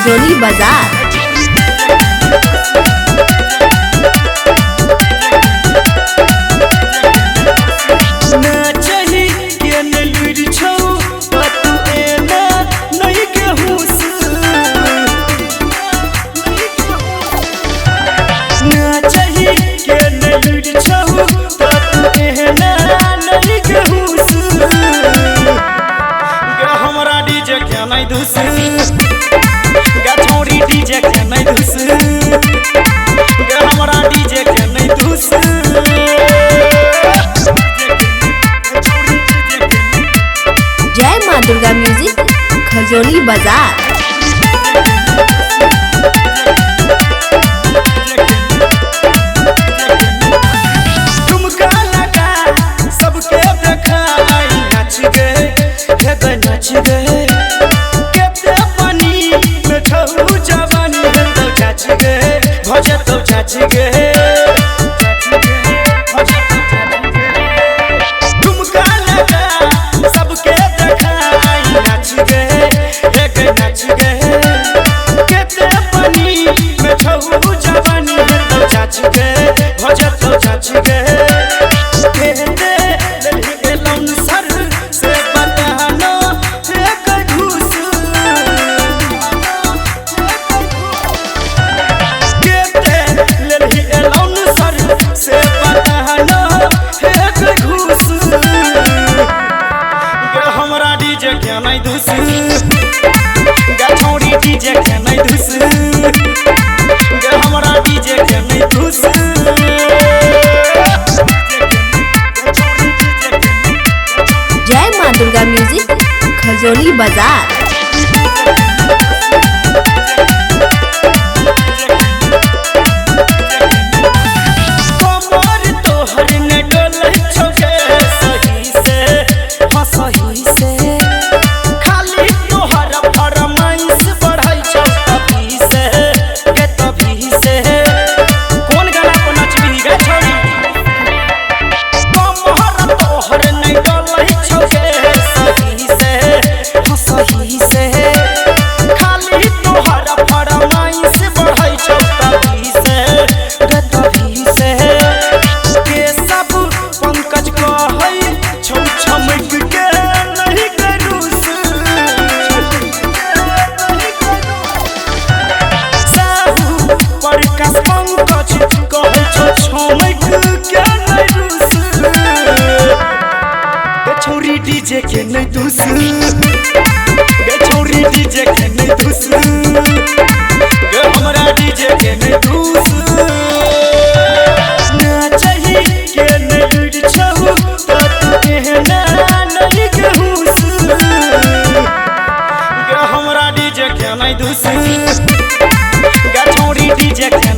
खजोली बाजार। हमरा डीजे के नहीं धुस छोड़ी डीजे के नहीं धुस हमरा डीजे के नहीं धुस। जय माँ दुर्गा म्यूजिक खजोली बाजार। हमरा डीजे के नहीं धुस छोड़ी डीजे के नहीं धुस हमरा डीजे के नहीं धुस। जय माँ दुर्गा म्यूजिक खजोली बाजार। छोरी डीजे के नहीं धुस छोरी डीजे के नहीं धुस हमरा डीजे के नहीं धुस। चाहिए के नहीं छहु नहीं घुस हमरा डीजे के नहीं धुस छोरी डीजे के